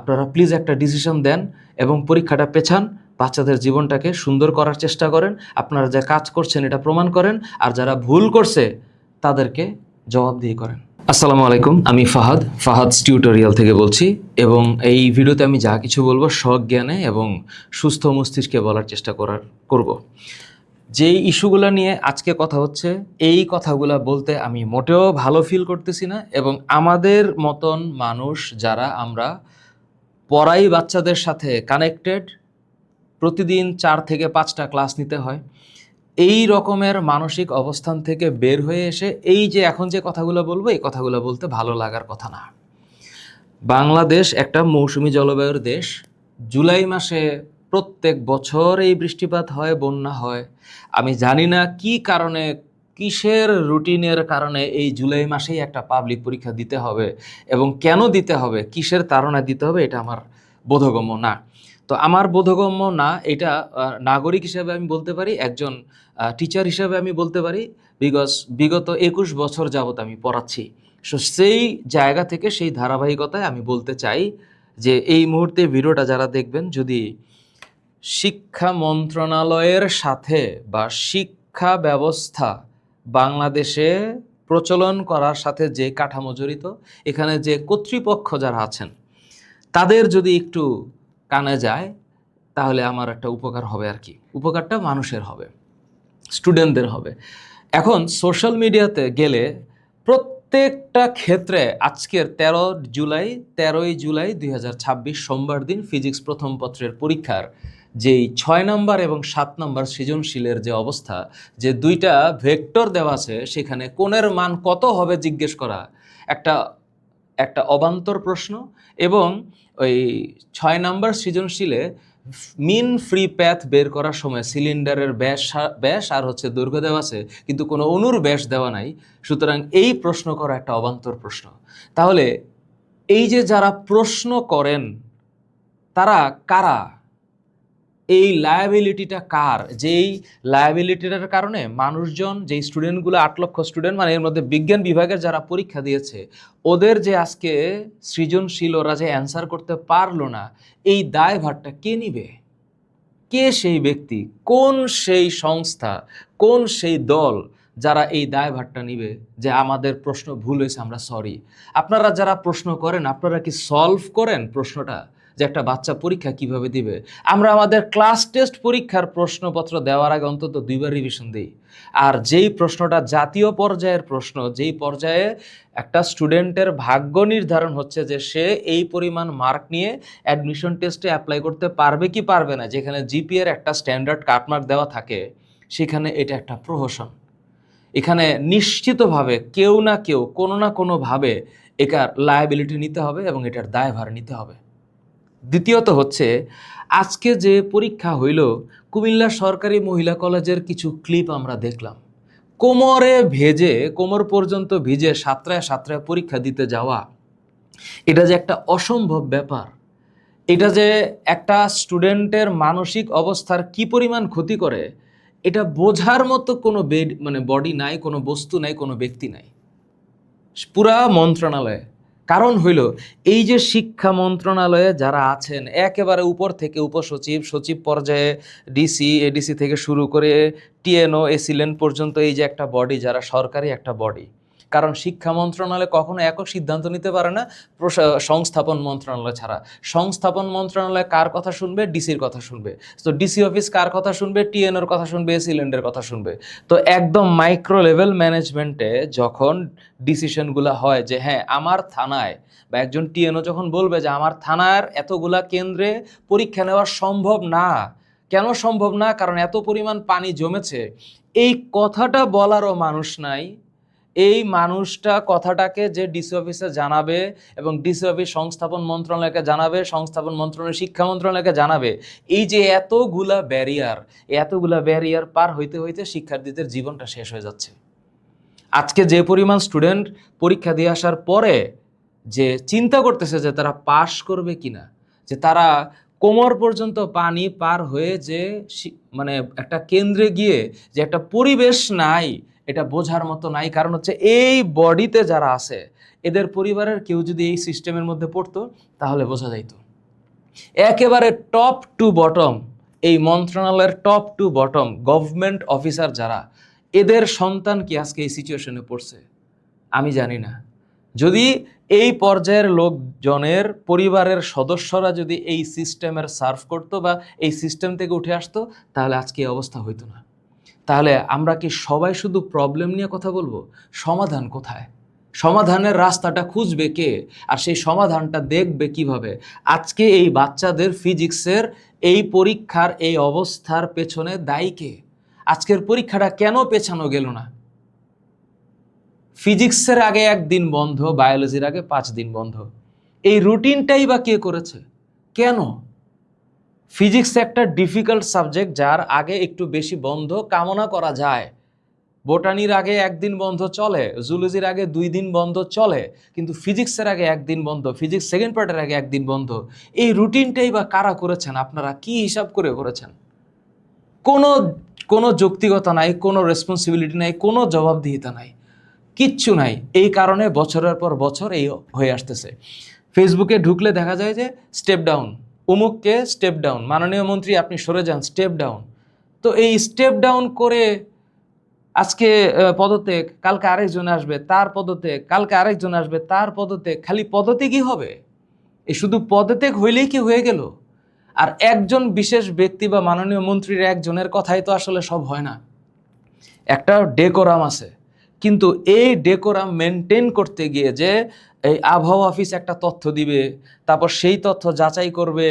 আপনারা প্লিজ একটা ডিসিশন দেন এবং পরীক্ষাটা পেছান, বাচ্চাদের জীবনটাকে সুন্দর করার চেষ্টা করেন। আপনারা যে কাজ করছেন এটা প্রমাণ করেন, আর যারা ভুল করছে তাদেরকে জবাবদিহি করেন। আসসালামু আলাইকুম, আমি ফাহাদ টিউটোরিয়াল থেকে বলছি, এবং এই ভিডিওতে আমি যা কিছু বলবো সজ্ঞানে এবং সুস্থ মস্তিষ্কে বলার চেষ্টা করব। যেই ইস্যুগুলো নিয়ে আজকে কথা হচ্ছে, এই কথাগুলো বলতে আমি মোটেও ভালো ফিল করতেছি না, এবং আমাদের মতন মানুষ যারা আমরা পড়াই বাচ্চাদের সাথে কানেক্টেড, প্রতিদিন 4 থেকে 5টা ক্লাস নিতে হয়, এই রকমের মানসিক অবস্থান থেকে বের হয়ে এসে এই যে এখন যে কথাগুলো বলবো, এই কথাগুলো বলতে ভালো লাগার কথা না। বাংলাদেশ একটা মৌসুমী জলবায়ুর দেশ। জুলাই মাসে প্রত্যেক বছর এই বৃষ্টিপাত হয়, বন্যা হয়। আমি জানি না কি কারণে, কিসের রুটিনের কারণে এই জুলাই মাসেই একটা পাবলিক পরীক্ষা দিতে হবে, এবং কেন দিতে হবে, কিসের তাড়নায় দিতে হবে, এটা আমার বোধগম্য না। তো আমার বোধগম্য না এটা নাগরিক হিসেবে আমি বলতে পারি, একজন টিচার হিসেবে আমি বলতে পারি, বিগত 21 বছর যাবত আমি পড়াচ্ছি। সো সেই জায়গা থেকে, সেই ধারাবাহিকতায় আমি বলতে চাই যে এই মুহূর্তে ভিডিওটা যারা দেখবেন, যদি শিক্ষা মন্ত্রণালয়ের সাথে বা শিক্ষা ব্যবস্থা বাংলাদেশে প্রচলন করার সাথে যে কাঠামো জড়িত, এখানে যে কর্তৃপক্ষ যারা আছেন, তাদের যদি একটু কানে যায়, তাহলে আমার একটা উপকার হবে আর কি। উপকারটা মানুষের হবে, স্টুডেন্টদের হবে। এখন সোশ্যাল মিডিয়াতে গেলে প্রত্যেকটা ক্ষেত্রে আজকের 13ই জুলাই 2026 সোমবার দিন ফিজিক্স প্রথম পত্রের পরীক্ষার যেই 6 নম্বর এবং 7 নম্বর সৃজনশীলের যে অবস্থা, যে দুইটা ভেক্টর দেওয়া আছে, সেখানে কোণের মান কত হবে জিজ্ঞেস করা একটা একটা অবান্তর প্রশ্ন। এবং ওই 6 নম্বর সৃজনশীলে মিন ফ্রি প্যাথ বের করার সময় সিলিন্ডারের ব্যাস আর হচ্ছে দৈর্ঘ্য দেওয়া আছে, কিন্তু কোনো অণুর ব্যাস দেওয়া নাই। সুতরাং এই প্রশ্ন করা একটা অবান্তর প্রশ্ন। তাহলে এই যে যারা প্রশ্ন করেন, তারা কারা? এই লায়াবিলিটিটা কার? যেই লায়াবিলিটিটার কারণে মানুষজন, যেই স্টুডেন্টগুলো 8 লক্ষ স্টুডেন্ট, মানে এর মধ্যে বিজ্ঞান বিভাগের যারা পরীক্ষা দিয়েছে, ওদের যে আজকে সৃজনশীল ওরা যে অ্যান্সার করতে পারলো না, এই দায়ভারটা কে নিবে? কে সেই ব্যক্তি, কোন সেই সংস্থা, কোন সেই দল যারা এই দায়ভারটা নিবে যে আমাদের প্রশ্ন ভুল হয়েছে, আমরা সরি? আপনারা যারা প্রশ্ন করেন, আপনারা কি সলভ করেন প্রশ্নটা, যে একটা বাচ্চা পরীক্ষা কিভাবে দিবে? আমরা আমাদের ক্লাস টেস্ট পরীক্ষার প্রশ্নপত্র দেওয়ার আগে অন্তত 2বার রিভিশন দিই। আর যেই প্রশ্নটা জাতীয় পর্যায়ের প্রশ্ন, যেই পর্যায়ে একটা স্টুডেন্টের ভাগ্য নির্ধারণ হচ্ছে যে সে এই পরিমাণ মার্ক নিয়ে অ্যাডমিশন টেস্টে অ্যাপ্লাই করতে পারবে কি পারবে না, যেখানে জিপিএর একটা স্ট্যান্ডার্ড কাটমার্ক দেওয়া থাকে, সেখানে এটা একটা প্রহসন। এখানে নিশ্চিতভাবে কেউ না কেউ কোনো না কোনোভাবে এটার লায়াবিলিটি নিতে হবে এবং এটার দায়ভার নিতে হবে। দ্বিতীয়ত হচ্ছে, আজকে যে পরীক্ষা হইল, কুমিল্লা সরকারি মহিলা কলেজের কিছু ক্লিপ আমরা দেখলাম। কোমর পর্যন্ত ভিজে সাঁতরায় সাঁতরায় পরীক্ষা দিতে যাওয়া, এটা যে একটা অসম্ভব ব্যাপার, এটা যে একটা স্টুডেন্টের মানসিক অবস্থার কি পরিমাণ ক্ষতি করে, এটা বোঝার মতো কোনো বডি নাই, কোনো বস্তু নাই, কোনো ব্যক্তি নাই পুরা মন্ত্রণালয়ে। কারণ হইল, এই যে শিক্ষা মন্ত্রণালয়ে যারা আছেন, একেবারে উপর থেকে উপসচিব, সচিব পর্যায়ে ডিসি, এডিসি থেকে শুরু করে টিএনও, এসিলেন পর্যন্ত, এই যে একটা বডি, যারা সরকারি একটা বডি। কারণ শিক্ষা মন্ত্রণালয় কখনো একক সিদ্ধান্ত নিতে পারে না সংস্থাপন মন্ত্রণালয় ছাড়া। সংস্থাপন মন্ত্রণালয় কার কথা শুনবে? ডিসির কথা শুনবে। তো ডিসি অফিস কার কথা শুনবে? টিএনওর কথা শুনবে, এসিলেন্ডের কথা শুনবে। তো একদম মাইক্রো লেভেল ম্যানেজমেন্টে যখন ডিসিশনগুলো হয় যে হ্যাঁ, আমার থানায়, বা একজন টিএনও যখন বলবে যে আমার থানার এতগুলা কেন্দ্রে পরীক্ষা নেওয়া সম্ভব না। কেন সম্ভব না? কারণ এত পরিমাণ পানি জমেছে। এই কথাটা বলারও মানুষ নাই। এই মানুষটা কথাটাকে যে ডিসি অফিসে জানাবে, এবং ডিসি অফিস সংস্থাপন মন্ত্রণালয়কে জানাবে, সংস্থাপন মন্ত্রণালয় শিক্ষা মন্ত্রণালয়কে জানাবে, এই যে এতগুলা ব্যারিয়ার পার হইতে হইতে শিক্ষার্থীদের জীবনটা শেষ হয়ে যাচ্ছে। আজকে যে পরিমাণ স্টুডেন্ট পরীক্ষা দিয়ে আসার পরে যে চিন্তা করতেছে যে তারা পাশ করবে কিনা, যে তারা কোমর পর্যন্ত পানি পার হয়ে যে একটা কেন্দ্রে গিয়ে যে একটা পরিবেশ নাই, এটা বোঝার মতো নাই। কারণ হচ্ছে এই বডিতে যারা আছে, এদের পরিবারের কেউ যদি এই সিস্টেমের মধ্যে পড়তো, তাহলে বোঝা যাইতো। একেবারে টপ টু বটম, এই মন্ত্রণালয়ের top to bottom government officer যারা, এদের সন্তান কি আজকে এই সিচুয়েশনে পড়ছে আমি জানি না। যদি এই পর্যায়ের লোকজনের পরিবারের সদস্যরা যদি এই সিস্টেমের সার্ভ করতো বা এই সিস্টেম থেকে উঠে আসতো, তাহলে আজকে এই অবস্থা হইতো না। তাহলে আমরা কি সবাই শুধু প্রবলেম নিয়ে কথা বলবো? সমাধান কোথায়? সমাধানের রাস্তাটা খুঁজবে কে? আর সেই সমাধানটা দেখবে কিভাবে? আজকে এই বাচ্চাদের ফিজিক্সের এই পরীক্ষার এই অবস্থার পেছনে দায়ী কে? আজকের পরীক্ষাটা কেন পেছানো গেল না? ফিজিক্সের আগে 1 দিন বন্ধ, বায়োলজির আগে 5 দিন বন্ধ। এই রুটিনটাই বা কে করেছে? কেন? ফিজিক্স একটা ডিফিকাল্ট সাবজেক্ট, যার আগে একটু বেশি বন্ধ কামনা করা যায়। বোটানির আগে 1 দিন বন্ধ চলে, জুলজির আগে 2 দিন বন্ধ চলে, কিন্তু ফিজিক্সের আগে 1 দিন বন্ধ, ফিজিক্স সেকেন্ড পার্টের আগে 1 দিন বন্ধ। এই রুটিনটাই বা কারা করেছেন? আপনারা কি হিসাব করে করেছেন? কোনো কোনো যৌক্তিকতা নাই, কোনো রেসপন্সিবিলিটি নাই, কোনো জবাবদিহিতা নাই, কিচ্ছু নাই। এই কারণে বছরের পর বছর এই হয়ে আসতেছে। ফেসবুকে ঢুকলে দেখা যায় যে স্টেপ ডাউন, অমুককে স্টেপ ডাউন, মাননীয় মন্ত্রী আপনি সরে যান, স্টেপ ডাউন। তো এই স্টেপ ডাউন করে আজকে পদত্যাগ, কালকে আরেকজন আসবে তার পদত্যাগ, কালকে আরেকজন আসবে তার পদত্যাগ, খালি পদত্যাগই হবে? এই শুধু পদত্যাগ হইলেই কি হয়ে গেল? আর একজন বিশেষ ব্যক্তি বা মাননীয় মন্ত্রীর একজনের কথাই তো আসলে সব হয় না। একটা ডেকোরাম আছে, কিন্তু এই ডেকোরাম মেনটেন করতে গিয়ে যে এই আবহাওয়া অফিস একটা তথ্য দিবে, তারপর সেই তথ্য যাচাই করবে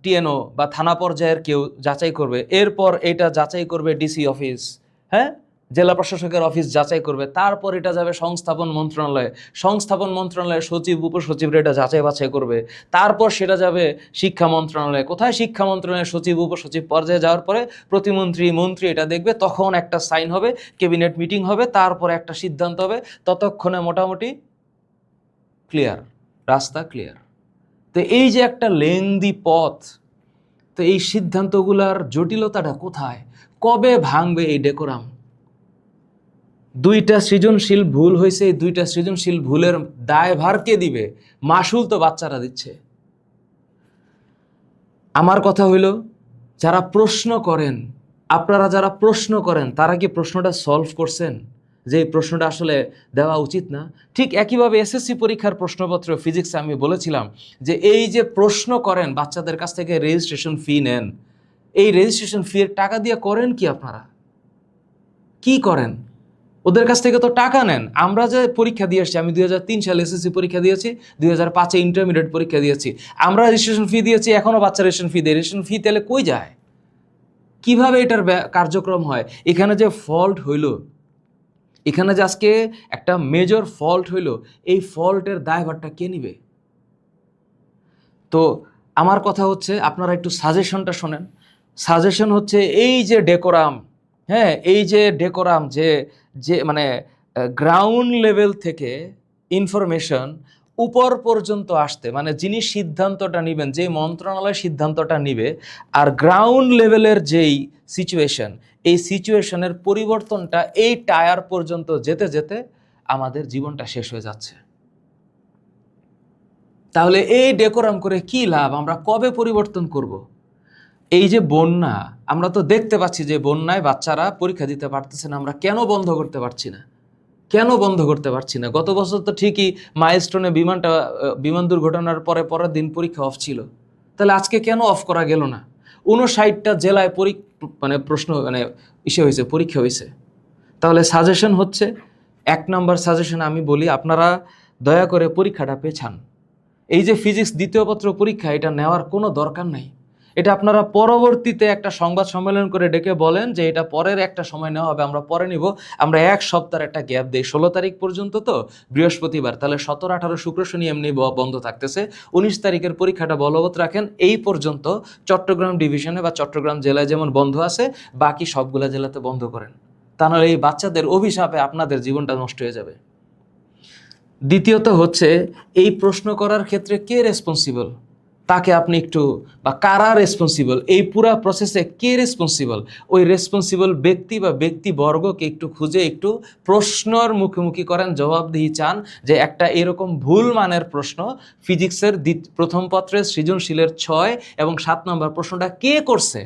টিএনও বা থানা পর্যায়ের কেউ যাচাই করবে, এরপর এটা যাচাই করবে ডিসি অফিস, হ্যাঁ, জেলা প্রশাসকের অফিস যাচাই করবে, তারপর এটা যাবে সংস্থাপন মন্ত্রণালয়ে, সংস্থাপন মন্ত্রণালয়ের সচিব উপসচিবরা এটা যাচাই বাছাই করবে, তারপর সেটা যাবে শিক্ষা মন্ত্রণালয়ে, কোথায় শিক্ষা মন্ত্রণালয়ের সচিব উপসচিব পর্যায়ে যাওয়ার পরে প্রতিমন্ত্রী মন্ত্রী এটা দেখবে, তখন একটা সাইন হবে, ক্যাবিনেট মিটিং হবে, তারপরে একটা সিদ্ধান্ত হবে, ততক্ষণে মোটামুটি ক্লিয়ার, রাস্তা ক্লিয়ার। তো এই যে একটা লেংদি পথ, তো এই সিদ্ধান্তগুলার জটিলতাটা কোথায়? কবে ভাঙবে এই ডেকোরাম? 2টা সৃজনশীল ভুল হয়েছে, এই 2টা সৃজনশীল ভুলের দায়ভার কে দিবে? মাসুল তো বাচ্চারা দিচ্ছে। আমার কথা হইল, যারা প্রশ্ন করেন, আপনারা যারা প্রশ্ন করেন, তারা কি প্রশ্নটা সলভ করছেন যে এই প্রশ্নটা আসলে দেওয়া উচিত না? ঠিক একইভাবে এসএসসি পরীক্ষার প্রশ্নপত্র ফিজিক্সে আমি বলেছিলাম যে এই যে প্রশ্ন করেন, বাচ্চাদের কাছ থেকে রেজিস্ট্রেশন ফি নেন, এই রেজিস্ট্রেশন ফি এর টাকা দিয়ে করেন কি? আপনারা কি করেন? ওদের কাছ থেকে তো টাকা নেন। আমরা যে পরীক্ষা দিয়ে আসছি, আমি 2003 সালে এসএসসি পরীক্ষা দিয়েছি, 2005-এ ইন্টারমিডিয়েট পরীক্ষা দিয়েছি, আমরা রেজিস্ট্রেশন ফি দিয়েছি, এখনও বাচ্চা রেজিস্ট্রেশন ফি দেয়। রেজিস্ট্রেশন ফি তাহলে কই যায়? কিভাবে এটার কার্যক্রম হয়? এখানে যে ফল্ট হইল, এখানে যে আজকে একটা মেজর ফল্ট হইল, এই ফল্টের দায়ভারটা কে নিবে? তো আমার কথা হচ্ছে, আপনারা একটু সাজেশনটা শোনেন। সাজেশন হচ্ছে এই যে ডেকোরাম, হ্যাঁ, এই যে ডেকোরাম, যে যে মানে গ্রাউন্ড লেভেল থেকে ইনফরমেশন উপর পর্যন্ত আসতে, মানে যিনি সিদ্ধান্তটা নেবেন, যে মন্ত্রণালয় সিদ্ধান্তটা নিবে, আর গ্রাউন্ড লেভেলের যেই সিচুয়েশন, এই সিচুয়েশনের পরিবর্তনটা এই টায়ার পর্যন্ত যেতে যেতে আমাদের জীবনটা শেষ হয়ে যাচ্ছে। তাহলে এই ডেকোরাম করে কি লাভ? আমরা কবে পরিবর্তন করব? এই যে বন্যা, আমরা তো দেখতে পাচ্ছি যে বন্যায় বাচ্চারা পরীক্ষা দিতে পারতেছে না। আমরা কেন বন্ধ করতে পারছি না? কেন বন্ধ করতে পারছি না? গত বছর তো ঠিকই মাইলস্টোনে বিমান দুর্ঘটনার পরের দিন পরীক্ষা অফ ছিল। তাহলে আজকে কেন অফ করা গেল না? 59টা জেলায় পরীক্ষা হয়েছে। তাহলে সাজেশন হচ্ছে, 1 নম্বর সাজেশন আমি বলি, আপনারা দয়া করে পরীক্ষাটা পেছান। এই যে ফিজিক্স দ্বিতীয় পত্র পরীক্ষা, এটা নেওয়ার কোনো দরকার নাই। এটা আপনারা পরবর্তীতে একটা সংবাদ সম্মেলন করে ডেকে বলেন যে এটা পরের একটা সময় নেওয়া হবে, আমরা পরে নিব। আমরা 1 সপ্তাহের একটা গ্যাপ দিই, 16 তারিখ পর্যন্ত তো বৃহস্পতিবার, তাহলে 17, 18 শুক্র শনি এমনি বন্ধ থাকতেছে। 19 তারিখের পরীক্ষাটা বলবৎ রাখেন। এই পর্যন্ত চট্টগ্রাম ডিভিশনে বা চট্টগ্রাম জেলায় যেমন বন্ধ আছে, বাকি সবগুলা জেলাতে বন্ধ করেন। তা নাহলে এই বাচ্চাদের অভিশাপে আপনাদের জীবনটা নষ্ট হয়ে যাবে। দ্বিতীয়ত হচ্ছে, এই প্রশ্ন করার ক্ষেত্রে কে রেসপন্সিবল? তাকে আপনি একটু, বা কারা রেসপন্সিবল, এই পুরা প্রসেসে কে রেসপন্সিবল, ওই রেসপন্সিবল ব্যক্তি বা ব্যক্তিবর্গকে একটু খুঁজে একটু প্রশ্নর মুখোমুখি করেন, জবাবদিহি চান যে একটা এরকম ভুল মানের প্রশ্ন ফিজিক্সের প্রথম পত্রের সৃজনশীলের 6 এবং 7 নম্বর প্রশ্নটা কে করছে,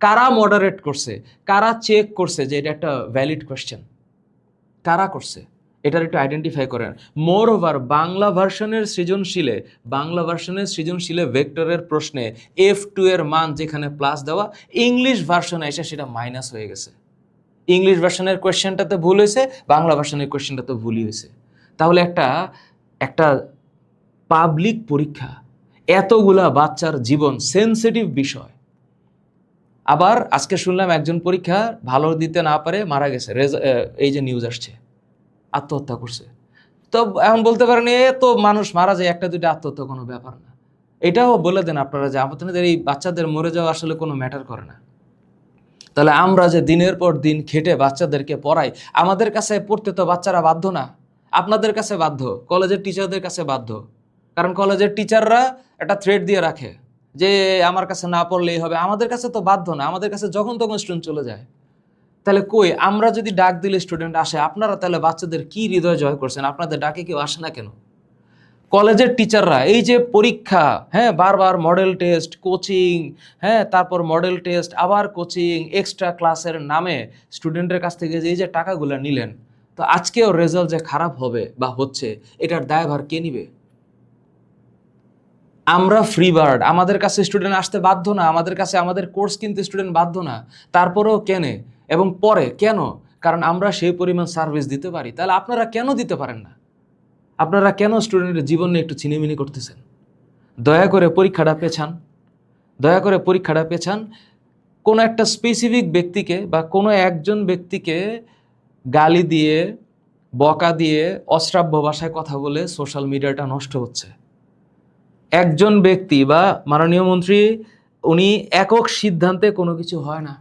কারা মডারেট করছে, কারা চেক করছে যে এটা একটা ভ্যালিড কোয়েশ্চেন, কারা করছে, এটার একটু আইডেন্টিফাই করেন। মোর ওভার বাংলা ভার্সনের সৃজনশীলে ভেক্টরের প্রশ্নে F2 এর মান যেখানে প্লাস দেওয়া, ইংলিশ ভার্সনে এসে সেটা মাইনাস হয়ে গেছে। ইংলিশ ভার্সনের কোয়েশ্চেনটাতে ভুল হয়েছে, বাংলা ভার্সনের কোয়েশ্চেনটাতে ভুলই হয়েছে। তাহলে একটা পাবলিক পরীক্ষা, এতগুলা বাচ্চার জীবন, সেনসিটিভ বিষয়। আবার আজকে শুনলাম একজন পরীক্ষা ভালো দিতে না পারে মারা গেছে, এই যে নিউজ আসছে, আত্মহত্যা করছে। তো এখন বলতে পারেন এ তো মানুষ মারা যায়, একটা দুইটা আত্মহত্যা কোনো ব্যাপার না। এটাও বলে দেন আপনারা যে আপনাদের এই বাচ্চাদের মরে যাওয়া আসলে কোনো ম্যাটার করে না। তাহলে আমরা যে দিনের পর দিন খেটে বাচ্চাদেরকে পড়াই, আমাদের কাছে পড়তে তো বাচ্চারা বাধ্য না, আপনাদের কাছে বাধ্য, কলেজের টিচারদের কাছে বাধ্য। কারণ কলেজের টিচাররা একটা থ্রেড দিয়ে রাখে যে আমার কাছে না পড়লেই হবে, আমাদের কাছে তো বাধ্য না, আমাদের কাছে যখন তখন স্টুডেন্ট চলে যায়। তাহলে কই আমরা যদি ডাক দিলে স্টুডেন্ট আসে, আপনারা তাহলে বাচ্চাদের কি হৃদয় জয় করছেন? আপনাদের ডাকে কেউ আসে না কেন? কলেজের টিচাররা এই যে পরীক্ষা, হ্যাঁ, বারবার মডেল টেস্ট, কোচিং, হ্যাঁ, তারপর মডেল টেস্ট, আবার কোচিং, এক্সট্রা ক্লাসের নামে স্টুডেন্টের কাছ থেকে যে টাকাগুলো নিলেন, তো আজকেও রেজাল্ট যে খারাপ হবে বা হচ্ছে, এটার দায়ভার কে নিবে? আমরা ফ্রি বার্ড, আমাদের কাছে স্টুডেন্ট আসতে বাধ্য না, আমাদের কাছে আমাদের কোর্স কিনতে স্টুডেন্ট বাধ্য না, তারপরেও কেনে এবং পরে কেন? কারণ আমরা সেই পরিমাণ সার্ভিস দিতে পারি। তাহলে আপনারা কেন দিতে পারেন না? আপনারা কেন স্টুডেন্টের জীবন নিয়ে একটু ছিনিমিনি করতেছেন? দয়া করে পরীক্ষাটা পেছান, দয়া করে পরীক্ষাটা পেছান। কোনো একটা স্পেসিফিক ব্যক্তিকে বা কোনো একজন ব্যক্তিকে গালি দিয়ে, বকা দিয়ে, অশ্রাব্য ভাষায় কথা বলে সোশ্যাল মিডিয়াটা নষ্ট হচ্ছে। একজন ব্যক্তি বা মাননীয় মন্ত্রী, উনি একক সিদ্ধান্তে কোনো কিছু হয় না,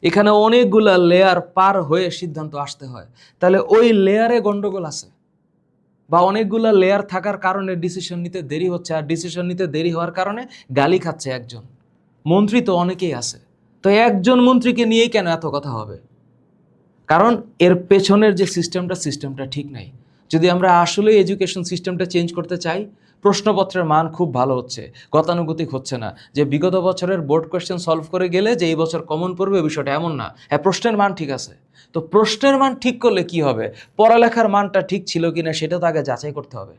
এখানে অনেকগুলা লেয়ার পার হয়ে সিদ্ধান্ত আসতে হয়। তাহলে ওই লেয়ারে গন্ডগোল আছে, বা অনেকগুলা লেয়ার থাকার কারণে ডিসিশন নিতে দেরি হচ্ছে, আর ডিসিশন নিতে দেরি হওয়ার কারণে গালি খাচ্ছে একজন মন্ত্রী। তো অনেকেই আছে, তো একজন মন্ত্রীকে নিয়েই কেন এত কথা হবে? কারণ এর পেছনের যে সিস্টেমটা ঠিক নাই। যদি আমরা আসলে এডুকেশন সিস্টেমটা চেঞ্জ করতে চাই, প্রশ্নপত্রের মান খুব ভালো হচ্ছে, গতানুগতিক হচ্ছে না, যে বিগত বছরের বোর্ড কোয়েশ্চেন সলভ করে গেলে যে এই বছর কমন পড়বে বিষয়টা এমন না। হ্যাঁ, প্রশ্নের মান ঠিক আছে, তো প্রশ্নের মান ঠিক করলে কি হবে? পড়ালেখার মানটা ঠিক ছিল কিনা সেটা তো আগে যাচাই করতে হবে।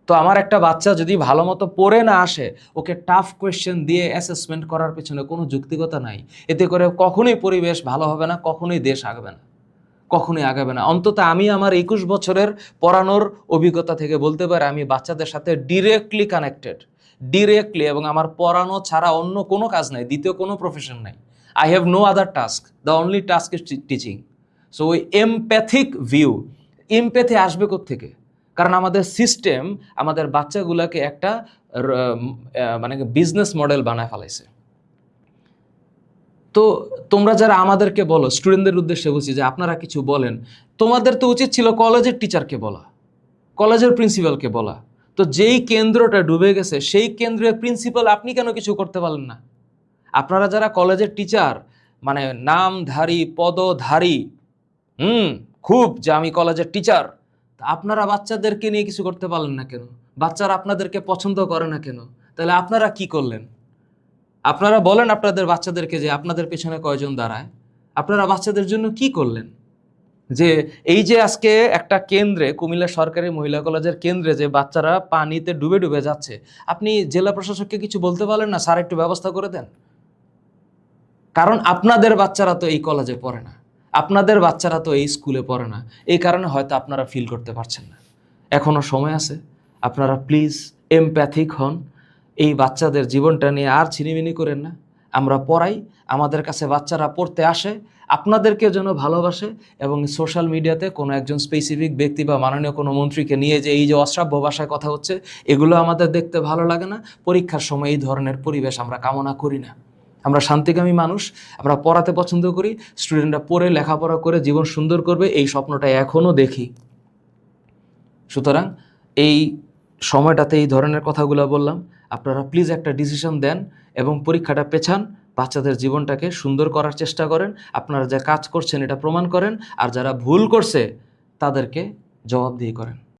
তো আমার একটা বাচ্চা যদি ভালো মতো পড়ে না আসে, ওকে টাফ কোয়েশ্চেন দিয়ে অ্যাসেসমেন্ট করার পেছনে কোনো যৌক্তিকতা নাই। এতে করে কখনোই পরিবেশ ভালো হবে না, কখনোই দেশ আগাবে না, কখনোই আগাবে না। অন্তত আমি আমার 21 বছরের পড়ানোর অভিজ্ঞতা থেকে বলতে পারি, আমি বাচ্চাদের সাথে ডিরেক্টলি কানেক্টেড, ডিরেক্টলি, এবং আমার পড়ানো ছাড়া অন্য কোনো কাজ নাই, দ্বিতীয় কোনো প্রফেশন নাই। I have no other task, the only task is teaching. So ওই এমপ্যাথিক ভিউ, এমপ্যাথি আসবে কোত্থেকে? কারণ আমাদের সিস্টেম আমাদের বাচ্চাগুলোকে একটা মানে বিজনেস মডেল বানায় ফেলাইছে। তো তোমরা যারা আমাদেরকে বলো, স্টুডেন্টদের উদ্দেশ্যে বলছি যে আপনারা কিছু বলেন, তোমাদের তো উচিত ছিল কলেজের টিচারকে বলা, কলেজের প্রিন্সিপালকে বলা। তো যেই কেন্দ্রটা ডুবে গেছে সেই কেন্দ্রের প্রিন্সিপাল আপনি কেন কিছু করতে পারলেন না? আপনারা যারা কলেজের টিচার, মানে নামধারী, পদধারী, খুব যে আমি কলেজের টিচার, আপনারা বাচ্চাদেরকে নিয়ে কিছু করতে পারলেন না কেন? বাচ্চারা আপনাদেরকে পছন্দ করে না কেন? তাহলে আপনারা কি করলেন? আপনারা বলেন আপনাদের বাচ্চাদেরকে যে আপনাদের পেছনে কয়জন দাঁড়ায়, আপনারা বাচ্চাদের জন্য কি করলেন? যে এই যে আজকে একটা কেন্দ্রে, কুমিল্লা সরকারি মহিলা কলেজের কেন্দ্রে যে বাচ্চারা পানিতে ডুবে ডুবে যাচ্ছে, আপনি জেলা প্রশাসককে কিছু বলতে পারলেন না, স্যার একটু ব্যবস্থা করে দেন? কারণ আপনাদের বাচ্চারা তো এই কলেজে পড়ে না, আপনাদের বাচ্চারা তো এই স্কুলে পড়ে না, এই কারণে হয়তো আপনারা ফিল করতে পারছেন না। এখনো সময় আছে, আপনারা প্লিজ এমপ্যাথিক হন, এই বাচ্চাদের জীবনটা নিয়ে আর ছিনিমিনি করেন না। আমরা পড়াই, আমাদের কাছে বাচ্চারা পড়তে আসে, আপনাদেরকে যেন ভালোবাসে, এবং সোশ্যাল মিডিয়াতে কোনো একজন স্পেসিফিক ব্যক্তি বা মাননীয় কোনো মন্ত্রীকে নিয়ে যে এই যে অশ্রাব্য ভাষায় কথা হচ্ছে, এগুলো আমাদের দেখতে ভালো লাগে না। পরীক্ষার সময় এই ধরনের পরিবেশ আমরা কামনা করি না। আমরা শান্তিকামী মানুষ, আমরা পড়াতে পছন্দ করি, স্টুডেন্টরা পড়ে লেখাপড়া করে জীবন সুন্দর করবে এই স্বপ্নটা এখনও দেখি। সুতরাং এই সময়টাতে এই ধরনের কথাগুলো বললাম। আপনারা প্লিজ একটা ডিসিশন দেন এবং পরীক্ষাটা পেছান, বাচ্চাদের জীবনটাকে সুন্দর করার চেষ্টা করেন। আপনারা যে কাজ করছেন এটা প্রমাণ করেন, আর যারা ভুল করছে তাদেরকে জবাবদিহি করেন।